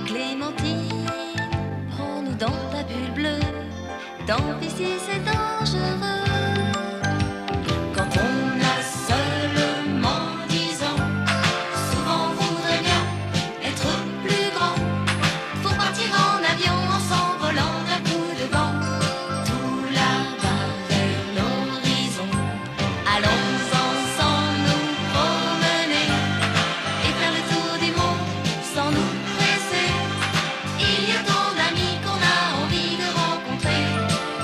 Clémentine, prends-nous dans ta bulle bleue. Tant pis si c'est dangereux. Quand on a seulement 10 ans, souvent on voudrait bien être plus grand. Pour partir en avion en s'envolant d'un coup de vent, tout là-bas vers l'horizon. Allons ensemble nous promener et faire le tour du monde sans nous presser. Il y a tant d'amis qu'on a envie de rencontrer.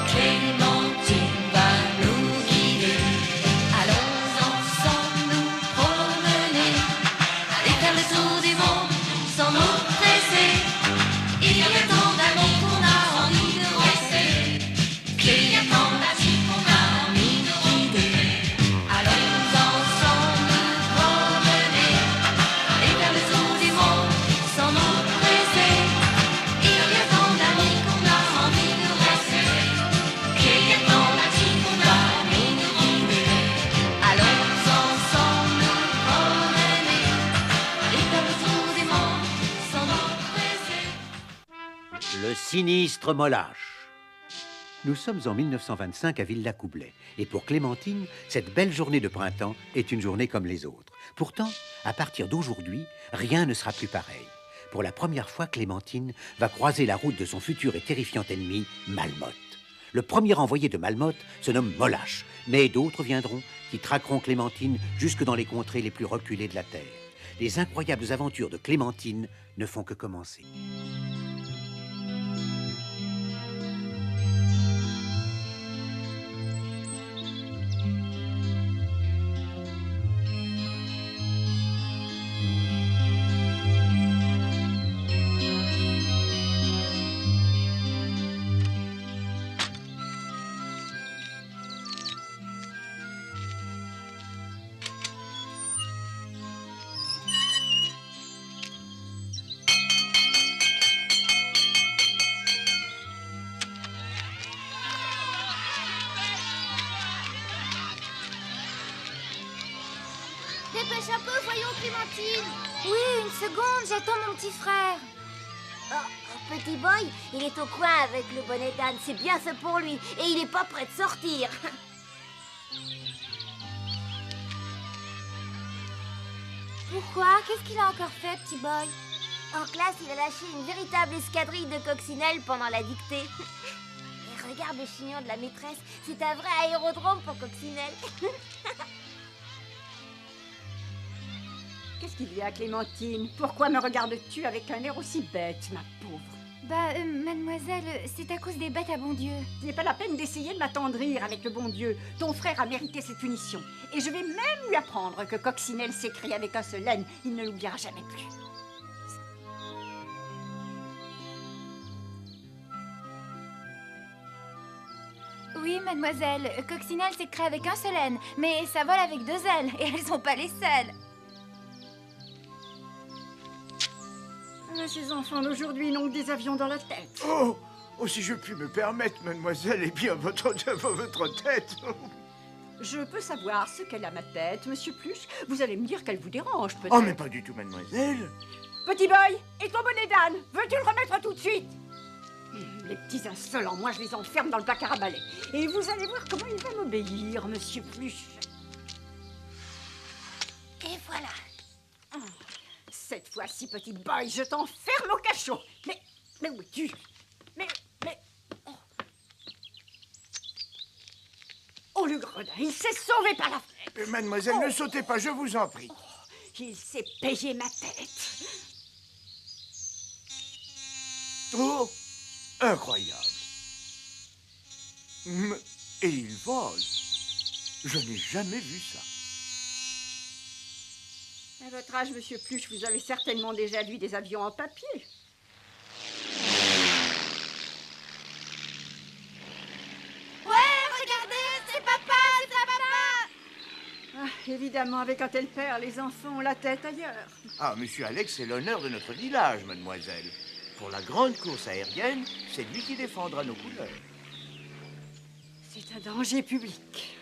Clémentine va nous guider. Allons ensemble nous promener et faire le tour du monde sans nous presser. Il y a tant d'amis qu'on a envie de rester. Il y a tant d'amis qu'on a envie de guider. Allons ensemble nous promener et faire le tour du monde sans nous presser. Il y a tant d'amis qu'on a envie de rester. Il y a tant d'amis qu'on a envie de guider. Allons ensemble nous promener et faire le tour du monde sans nous presser. Le sinistre Molâche. Nous sommes en 1925 à Villacoublay. Et pour Clémentine, cette belle journée de printemps est une journée comme les autres. Pourtant, à partir d'aujourd'hui, rien ne sera plus pareil. Pour la première fois, Clémentine va croiser la route de son futur et terrifiant ennemi, Malmotte. Le premier envoyé de Malmotte se nomme Molâche, mais d'autres viendront qui traqueront Clémentine jusque dans les contrées les plus reculées de la Terre. Les incroyables aventures de Clémentine ne font que commencer. Dépêche un peu, voyons Clémentine. Oui, une seconde, j'attends mon petit frère. Oh, petit boy, il est au coin avec le bonnet d'âne. C'est bien fait pour lui. Et il n'est pas prêt de sortir. Pourquoi? Qu'est-ce qu'il a encore fait, petit boy? En classe, il a lâché une véritable escadrille de coccinelles pendant la dictée. Et regarde le chignon de la maîtresse. C'est un vrai aérodrome pour coccinelles. Qu'est-ce qu'il y a, Clémentine? Pourquoi me regardes-tu avec un air aussi bête, ma pauvre? Mademoiselle, c'est à cause des bêtes à bon Dieu. Ce n'est pas la peine d'essayer de m'attendrir avec le bon Dieu. Ton frère a mérité cette punition. Et je vais même lui apprendre que Coccinelle s'écrie avec un seul N. Il ne l'oubliera jamais plus. Oui, mademoiselle, Coccinelle s'écrit avec un seul N, mais ça vole avec 2 ailes, et elles sont pas les seules. Ah, ces enfants d'aujourd'hui n'ont que des avions dans la tête. Oh, si je puis me permettre, mademoiselle, eh bien, votre tête. Je peux savoir ce qu'elle a ma tête, monsieur Pluche. Vous allez me dire qu'elle vous dérange, peut-être. Oh, mais pas du tout, mademoiselle. Petit boy, et ton bonnet d'âne, veux-tu le remettre tout de suite? Les petits insolents, moi je les enferme dans le placard à balai. Et vous allez voir comment il va m'obéir, monsieur Pluche. Et voilà. Cette fois-ci, petit boy, je t'enferme au cachot. Mais où es-tu? Mais... Oh, le gredin, il s'est sauvé par la fenêtre. Mademoiselle, ne sautez pas, je vous en prie. Il s'est payé ma tête. Oh, incroyable. Et il vole. Je n'ai jamais vu ça. À votre âge, monsieur Pluche, vous avez certainement déjà vu des avions en papier. Ouais, regardez, c'est papa, Ah, évidemment, avec un tel père, les enfants ont la tête ailleurs. Ah, monsieur Alex, c'est l'honneur de notre village, mademoiselle. Pour la grande course aérienne, c'est lui qui défendra nos couleurs. C'est un danger public.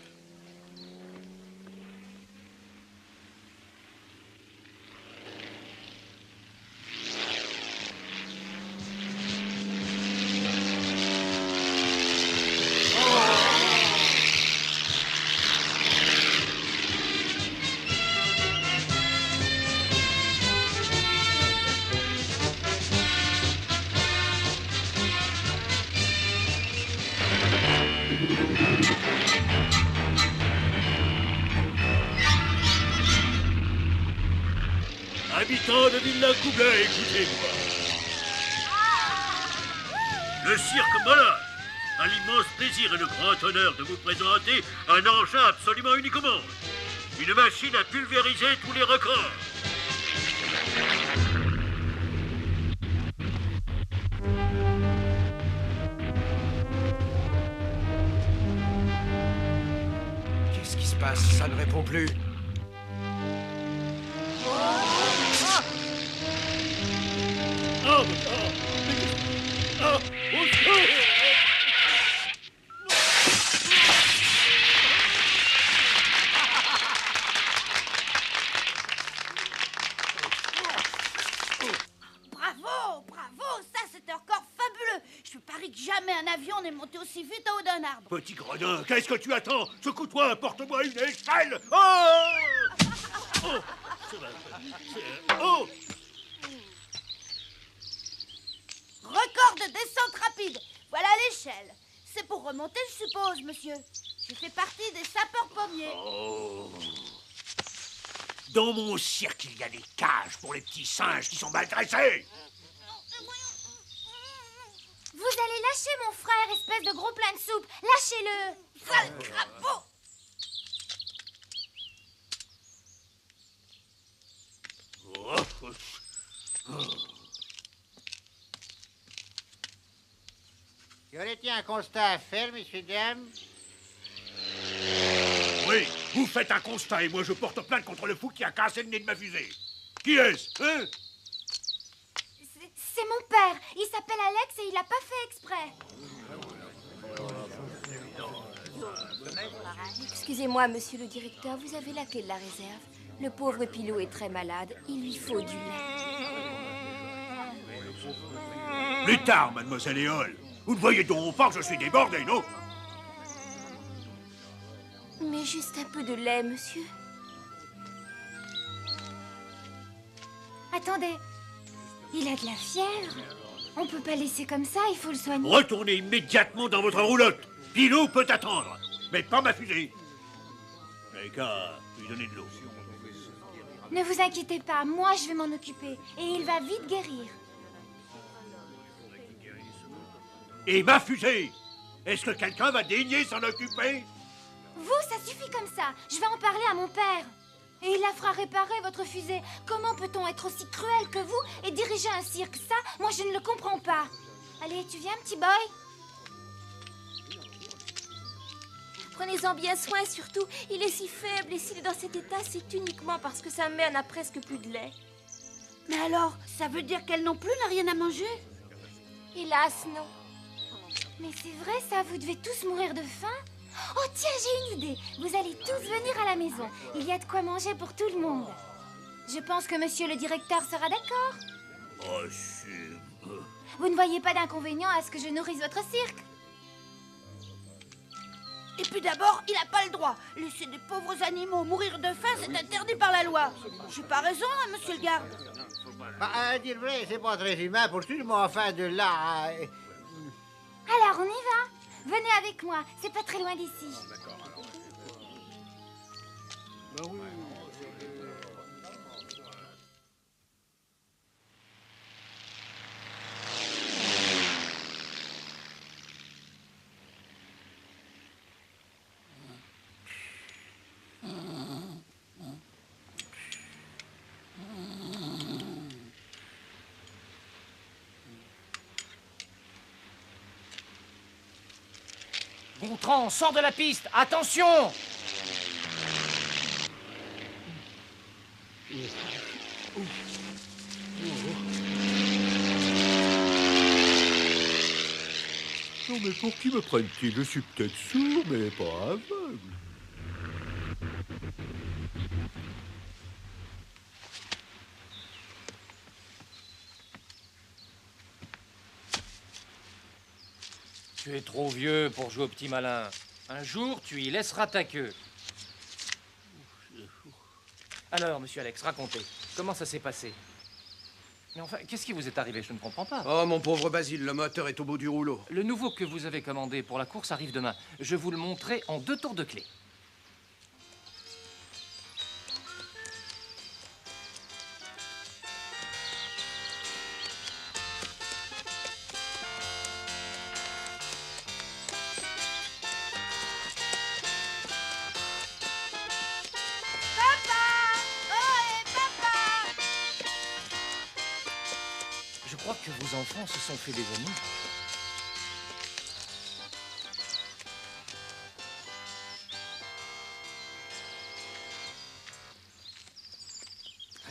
Habitants de Villacoublay, écoutez-moi. Le cirque Molage a l'immense plaisir et le grand honneur de vous présenter un engin absolument unique au monde. Une machine à pulvériser tous les records. Qu'est-ce qui se passe? Ça ne répond plus. Au secours! Bravo, bravo, ça c'est un record fabuleux. Je parie que jamais un avion n'est monté aussi vite en haut d'un arbre. Petit gredin, qu'est-ce que tu attends? Secoue-toi, apporte-moi une échelle! Oh! Oh! Oh! Record de descente rapide. Voilà l'échelle. C'est pour remonter, je suppose, monsieur. Je fais partie des sapeurs-pommiers. Oh. Dans mon cirque, il y a des cages pour les petits singes qui sont mal dressés. Vous allez lâcher mon frère, espèce de gros plein de soupe. Lâchez-le. Sale crapaud. Y aurait-il un constat à faire, messieurs, dames? Oui, vous faites un constat et moi je porte plainte contre le fou qui a cassé le nez de ma fusée. Qui est-ce, hein? C'est mon père. Il s'appelle Alex et il n'a pas fait exprès. Excusez-moi, monsieur le directeur, vous avez la clé de la réserve. Le pauvre Pilou est très malade. Il lui faut du lait. Plus tard, mademoiselle Éole. Vous ne voyez donc pas que je suis débordé, non? Mais juste un peu de lait, monsieur. Attendez. Il a de la fièvre. On peut pas laisser comme ça, il faut le soigner. Retournez immédiatement dans votre roulotte. Pilou peut attendre, mais pas ma fusée. N'avez qu'à lui donner de l'eau. Ne vous inquiétez pas, moi je vais m'en occuper. Et il va vite guérir. Et ma fusée? Est-ce que quelqu'un va daigner s'en occuper? Vous, ça suffit comme ça. Je vais en parler à mon père. Et il la fera réparer, votre fusée. Comment peut-on être aussi cruel que vous et diriger un cirque? Ça, moi, je ne le comprends pas. Allez, tu viens, petit boy? Prenez-en bien soin, surtout. Il est si faible et s'il est dans cet état, c'est uniquement parce que sa mère n'a presque plus de lait. Mais alors, ça veut dire qu'elle non plus n'a rien à manger? Hélas, non. Mais c'est vrai, ça, vous devez tous mourir de faim? Oh, tiens, j'ai une idée. Vous allez tous venir à la maison. Il y a de quoi manger pour tout le monde. Je pense que monsieur le directeur sera d'accord. Oh, c'est... Vous ne voyez pas d'inconvénient à ce que je nourrisse votre cirque? Et puis d'abord, il n'a pas le droit. Laisser des pauvres animaux mourir de faim, c'est interdit par la loi. J'ai pas raison, hein, monsieur le garde? Bah, à dire vrai, c'est pas très humain pour tout, mais enfin de là... Alors, on y va. Venez avec moi, c'est pas très loin d'ici. Gontran, sors de la piste! Attention! Non, mais pour qui me prennent-ils? Je suis peut-être sourd, mais pas aveugle. Tu es trop vieux pour jouer au petit malin. Un jour, tu y laisseras ta queue. Alors, monsieur Alex, racontez. Comment ça s'est passé? Mais enfin, qu'est-ce qui vous est arrivé? Je ne comprends pas. Oh, mon pauvre Basile, le moteur est au bout du rouleau. Le nouveau que vous avez commandé pour la course arrive demain. Je vous le montrerai en 2 tours de clé. que vos enfants se sont fait des amis.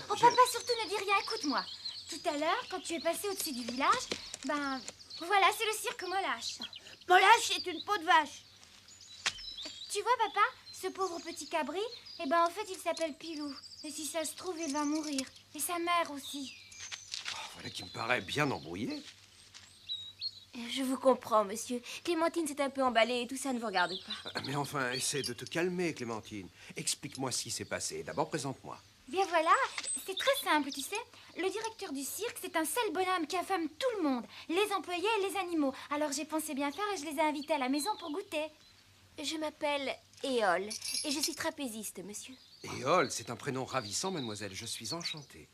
Oh, papa, surtout ne dis rien, écoute-moi. Tout à l'heure, quand tu es passé au-dessus du village, ben, voilà, c'est le cirque Molache. Molache est une peau de vache. Tu vois, papa, ce pauvre petit cabri, eh ben, en fait, il s'appelle Pilou. Et si ça se trouve, il va mourir. Et sa mère aussi. Oh, voilà qui me paraît bien embrouillé. Je vous comprends, monsieur. Clémentine s'est un peu emballée et tout ça ne vous regarde pas. Mais enfin, essaie de te calmer, Clémentine. Explique-moi ce qui s'est passé. D'abord, présente-moi. Bien voilà, c'est très simple, tu sais. Le directeur du cirque, c'est un seul bonhomme qui affame tout le monde, les employés et les animaux. Alors j'ai pensé bien faire et je les ai invités à la maison pour goûter. Je m'appelle Éole et je suis trapéziste, monsieur. Éole, c'est un prénom ravissant, mademoiselle. Je suis enchanté.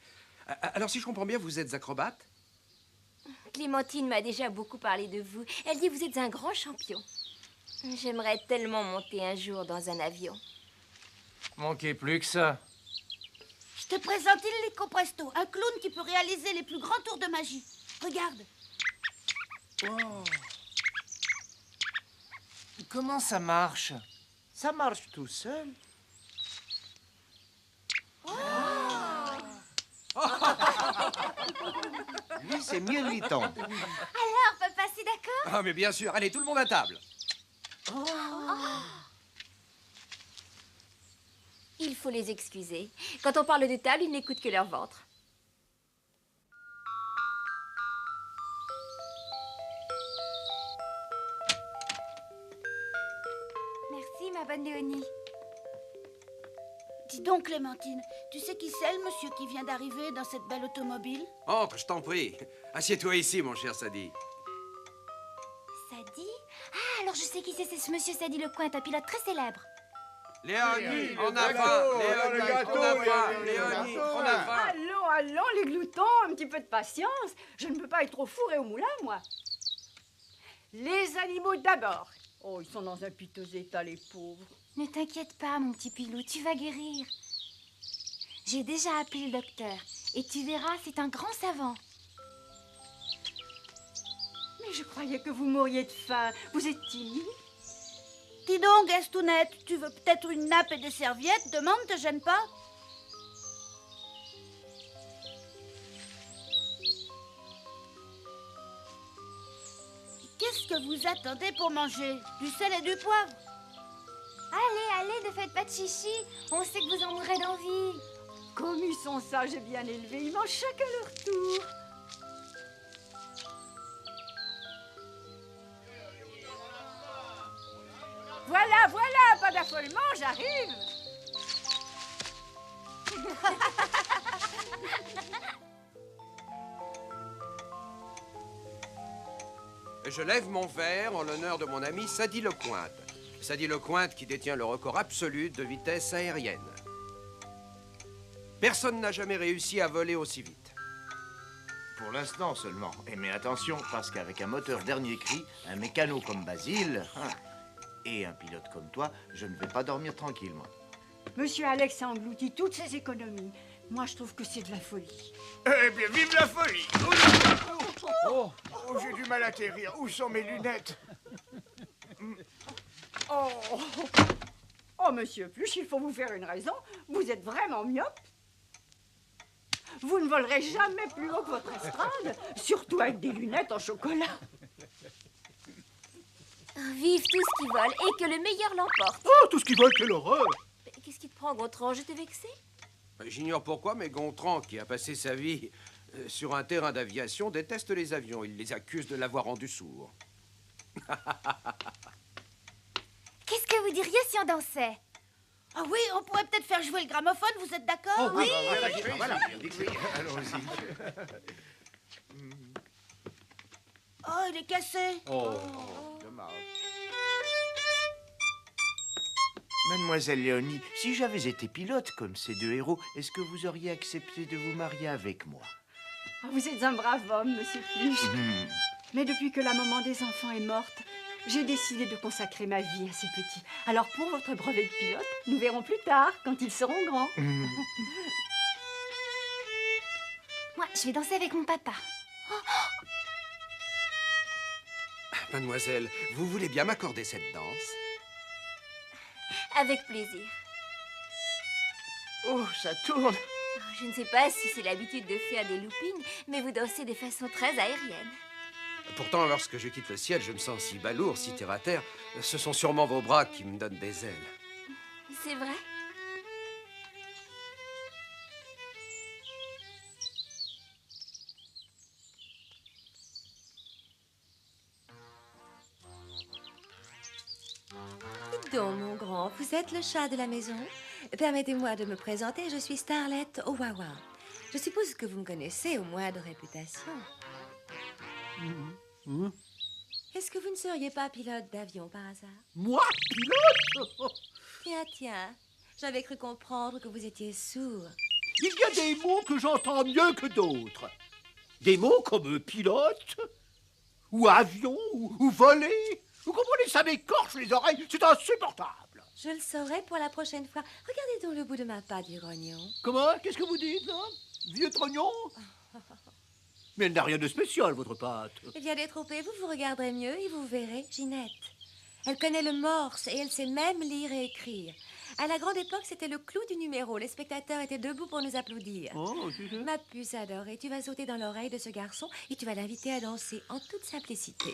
Alors, si je comprends bien, vous êtes acrobate? Clémentine m'a déjà beaucoup parlé de vous. Elle dit que vous êtes un grand champion. J'aimerais tellement monter un jour dans un avion. Manquez plus que ça. Je te présente Illico Presto, un clown qui peut réaliser les plus grands tours de magie. Regarde. Oh. Comment ça marche? Ça marche tout seul. Lui, c'est mieux de lui tendre. Alors, papa, c'est d'accord? Ah, mais bien sûr. Allez, tout le monde à table. Il faut les excuser. Quand on parle de table, ils n'écoutent que leur ventre. Merci, ma bonne Léonie. Dis donc, Clémentine, tu sais qui c'est le monsieur qui vient d'arriver dans cette belle automobile? Entre, je t'en prie. Assieds-toi ici, mon cher Sadi. Sadi? Ah, alors je sais qui c'est ce monsieur Sadi Lecointe, un pilote très célèbre. Léonie, on a faim. Léonie, on a faim. Léonie, on a faim. Allons, les gloutons, un petit peu de patience. Je ne peux pas être trop fourré au moulin, moi. Les animaux d'abord. Oh, ils sont dans un piteux état, les pauvres. Ne t'inquiète pas, mon petit Pilou, tu vas guérir. J'ai déjà appelé le docteur. Et tu verras, c'est un grand savant. Mais je croyais que vous mouriez de faim. Vous êtes timide? Dis donc, Gastounette, tu veux peut-être une nappe et des serviettes? Demande, te gêne pas? Qu'est-ce que vous attendez pour manger? Du sel et du poivre? Allez, ne faites pas de chichi. On sait que vous en mourrez d'envie. Comme ils sont sages et bien élevés, ils mangent chacun leur tour. Voilà, pas d'affolement, j'arrive. Je lève mon verre en l'honneur de mon ami Sadi Lecointe. Sadi Lecointe qui détient le record absolu de vitesse aérienne. Personne n'a jamais réussi à voler aussi vite. Pour l'instant seulement. Mais attention, parce qu'avec un moteur dernier cri, un mécano comme Basile, et un pilote comme toi, je ne vais pas dormir tranquillement. Monsieur Alex a englouti toutes ses économies. Moi, je trouve que c'est de la folie. Eh bien, vive la folie! Oh, j'ai du mal à atterrir. Où sont mes lunettes? Oh, monsieur Pluche, il faut vous faire une raison. Vous êtes vraiment myope. Vous ne volerez jamais plus haut que votre estrade, surtout avec des lunettes en chocolat. Vive tout ce qui vole et que le meilleur l'emporte. Oh, tout ce qui vole, quelle horreur! Qu'est-ce qui te prend, Gontran? Je t'ai vexé? J'ignore pourquoi, mais Gontran, qui a passé sa vie sur un terrain d'aviation, déteste les avions. Il les accuse de l'avoir rendu sourd. Qu'est-ce que vous diriez si on dansait? Ah oui, on pourrait peut-être faire jouer le gramophone, vous êtes d'accord? Oui, voilà. Allons-y. Oh, il est cassé. Dommage. Mademoiselle Léonie, si j'avais été pilote comme ces deux héros, est-ce que vous auriez accepté de vous marier avec moi? Ah, vous êtes un brave homme, monsieur Pluche. Mais depuis que la maman des enfants est morte, j'ai décidé de consacrer ma vie à ces petits. Alors pour votre brevet de pilote, nous verrons plus tard, quand ils seront grands. Moi, je vais danser avec mon papa. Oh, Mademoiselle, vous voulez bien m'accorder cette danse? Avec plaisir. Oh, ça tourne. Oh, je ne sais pas si c'est l'habitude de faire des loopings, mais vous dansez de façon très aérienne. Pourtant, lorsque je quitte le ciel, je me sens si balourd, si terre à terre. Ce sont sûrement vos bras qui me donnent des ailes. C'est vrai? Dites donc, mon grand, vous êtes le chat de la maison? Permettez-moi de me présenter, je suis Starlet Owawa. Je suppose que vous me connaissez, au moins de réputation. Est-ce que vous ne seriez pas pilote d'avion par hasard? Moi, pilote? Tiens, j'avais cru comprendre que vous étiez sourd. Il y a des mots que j'entends mieux que d'autres. Des mots comme pilote, ou avion, ou voler. Vous comprenez, ça m'écorche les oreilles, c'est insupportable. Je le saurai pour la prochaine fois. Regardez donc le bout de ma patte, du grognon. Comment? Qu'est-ce que vous dites, là? Vieux trognon? Mais elle n'a rien de spécial, votre pâte. Eh bien, détrompez-vous, vous regarderez mieux et vous verrez Ginette. Elle connaît le morse et elle sait même lire et écrire. À la grande époque, c'était le clou du numéro. Les spectateurs étaient debout pour nous applaudir. Oh, c'est ça. Ma puce adorée, tu vas sauter dans l'oreille de ce garçon et tu vas l'inviter à danser en toute simplicité.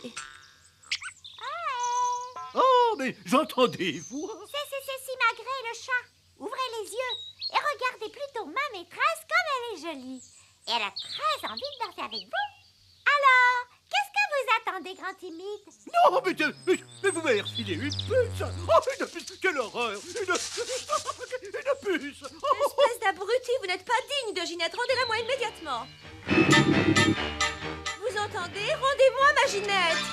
Oh, mais j'entendez-vous? C'est Simagrée, le chat. Ouvrez les yeux et regardez plutôt ma maîtresse comme elle est jolie. Et elle a très envie de danser avec vous. Alors, qu'est-ce que vous attendez, grand timide? Non, mais vous m'avez refilé une puce. Oh, une puce, quelle horreur. Une puce. Espèce d'abruti, vous n'êtes pas digne de Ginette. Rendez-la-moi immédiatement. Vous entendez? Rendez-moi ma Ginette.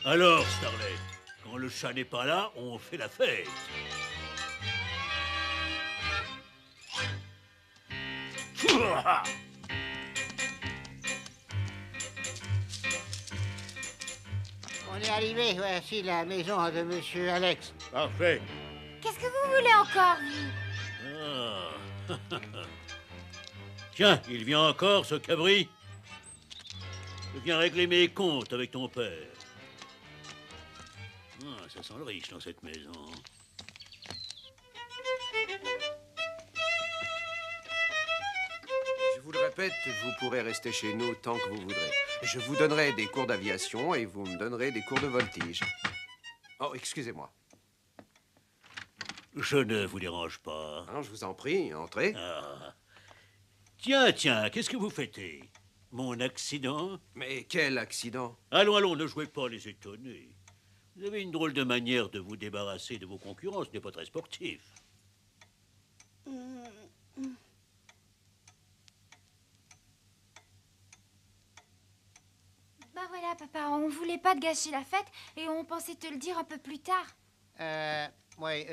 Alors, Starlet, quand le chat n'est pas là, on fait la fête. On est arrivé, voici la maison de Monsieur Alex. Parfait. Qu'est-ce que vous voulez encore, vous? Ah. Tiens, il vient encore, ce cabri. Je viens régler mes comptes avec ton père. Ah, ça sent le riche dans cette maison. Je vous le répète, vous pourrez rester chez nous tant que vous voudrez. Je vous donnerai des cours d'aviation et vous me donnerez des cours de voltige. Oh, excusez-moi. Je ne vous dérange pas. Non, je vous en prie, entrez. Ah. Tiens, qu'est-ce que vous fêtez? Mon accident? Mais quel accident? Allons, ne jouez pas les étonnés. Vous avez une drôle de manière de vous débarrasser de vos concurrents, ce n'est pas très sportif. Bah voilà, papa, on voulait pas te gâcher la fête et on pensait te le dire un peu plus tard. Oui,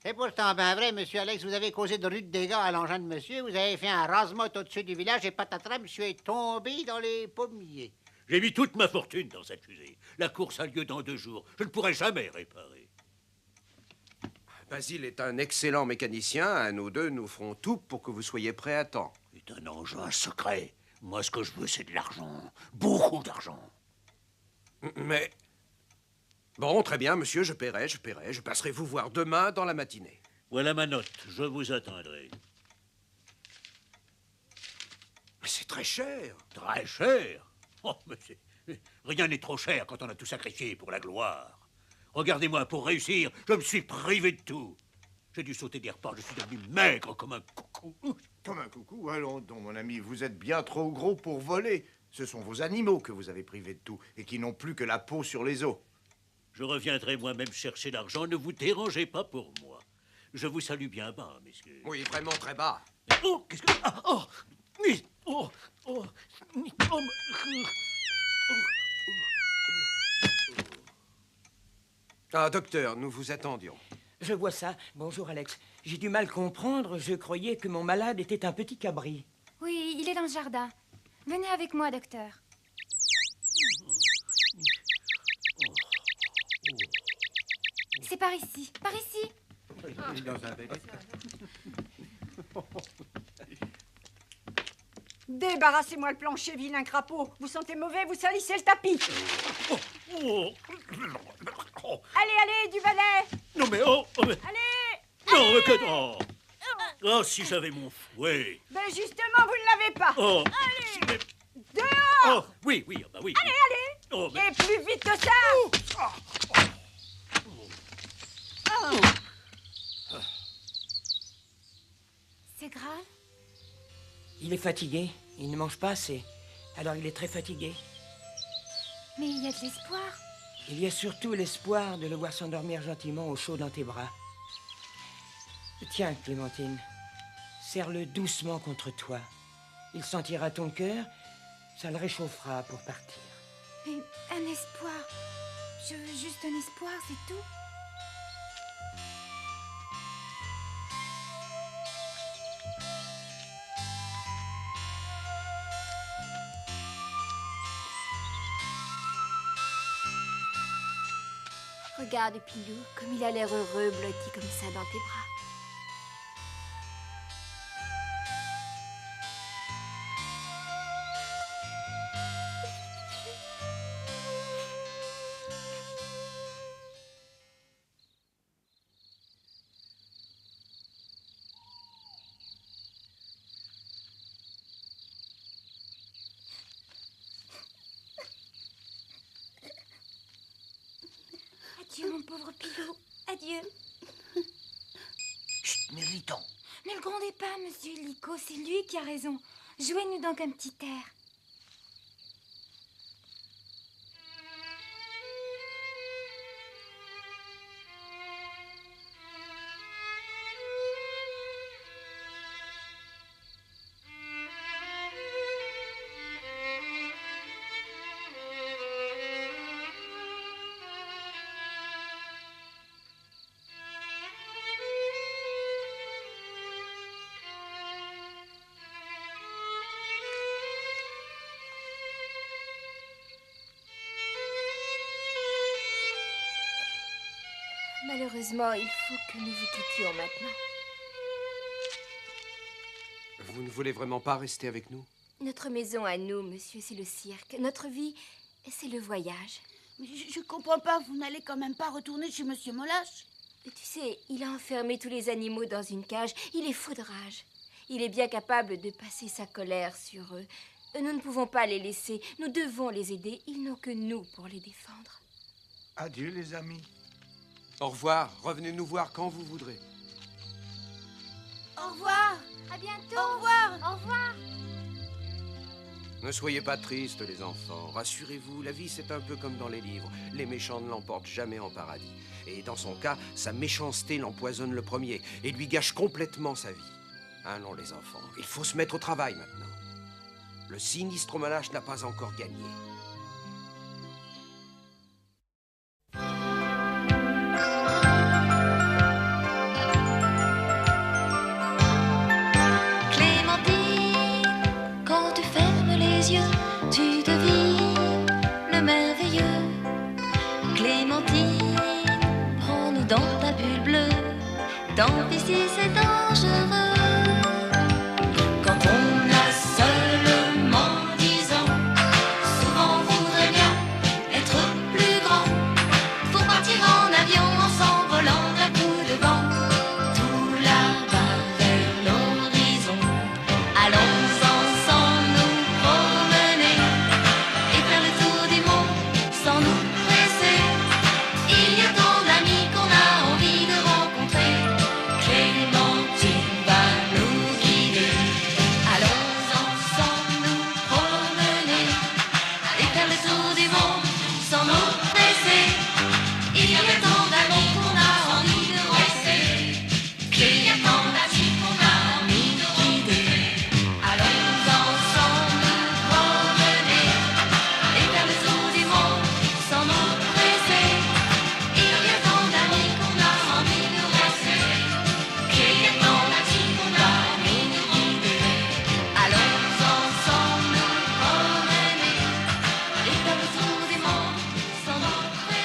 c'est pourtant bien vrai, Monsieur Alex, vous avez causé de rudes dégâts à l'engin de monsieur, vous avez fait un rase-motte au-dessus du village et patatras, monsieur est tombé dans les pommiers. J'ai mis toute ma fortune dans cette fusée. La course a lieu dans 2 jours. Je ne pourrai jamais réparer. Basile est un excellent mécanicien. Nous deux, nous ferons tout pour que vous soyez prêts à temps. C'est un engin secret. Moi, ce que je veux, c'est de l'argent. Beaucoup d'argent. Mais... Bon, très bien, monsieur, je paierai. Je passerai vous voir demain dans la matinée. Voilà ma note. Je vous attendrai. Mais c'est très cher. Très cher? Oh, mais rien n'est trop cher quand on a tout sacrifié pour la gloire. Regardez-moi, pour réussir, je me suis privé de tout. J'ai dû sauter des repas, je suis devenu maigre comme un coucou. Comme un coucou? Allons donc, mon ami, vous êtes bien trop gros pour voler. Ce sont vos animaux que vous avez privés de tout et qui n'ont plus que la peau sur les os. Je reviendrai moi-même chercher l'argent, ne vous dérangez pas pour moi. Je vous salue bien bas, messieurs. Oui, vraiment très bas. Oh, qu'est-ce que... Ah, oh, oui, oh, oh, oh, Ah, docteur, nous vous attendions. Je vois ça. Bonjour, Alex. J'ai du mal comprendre. Je croyais que mon malade était un petit cabri. Oui, il est dans le jardin. Venez avec moi, docteur. C'est par ici, par ici. Dans un bel état. Débarrassez-moi le plancher, vilain crapaud. Vous sentez mauvais, vous salissez le tapis. Allez, allez, du balai. Non mais oh, mais... Allez. Non mais que non. Oh, si j'avais mon fouet. Ben justement, vous ne l'avez pas. Oh. Allez. Mais... Dehors. Oh, oui, oui, bah oui. Allez, allez. Oh, mais... Et plus vite que ça. C'est grave? Il est fatigué. Il ne mange pas assez. Alors il est très fatigué. Mais il y a de l'espoir. Il y a surtout l'espoir de le voir s'endormir gentiment au chaud dans tes bras. Tiens, Clémentine, serre-le doucement contre toi. Il sentira ton cœur, ça le réchauffera pour partir. Mais un espoir. Je veux juste un espoir, c'est tout. Regarde, Pilou, comme il a l'air heureux, blotti comme ça dans tes bras. Adieu, mon pauvre Pilou. Adieu. Chut, méritons. Ne le grondez pas, monsieur Lico, c'est lui qui a raison. Jouez-nous donc un petit air. Malheureusement, il faut que nous vous quittions maintenant. Vous ne voulez vraiment pas rester avec nous? Notre maison à nous, monsieur, c'est le cirque. Notre vie, c'est le voyage. Mais je comprends pas, vous n'allez quand même pas retourner chez monsieur Molache? Tu sais, il a enfermé tous les animaux dans une cage. Il est fou de rage. Il est bien capable de passer sa colère sur eux. Nous ne pouvons pas les laisser. Nous devons les aider. Ils n'ont que nous pour les défendre. Adieu, les amis. Au revoir. Revenez nous voir quand vous voudrez. Au revoir. À bientôt. Au revoir. Au revoir. Ne soyez pas tristes, les enfants. Rassurez-vous, la vie, c'est un peu comme dans les livres. Les méchants ne l'emportent jamais en paradis. Et dans son cas, sa méchanceté l'empoisonne le premier et lui gâche complètement sa vie. Allons, les enfants, il faut se mettre au travail maintenant. Le sinistre Molache n'a pas encore gagné. Tu devines le merveilleux. Clémentine, prends-nous dans ta bulle bleue. Tant pis si c'est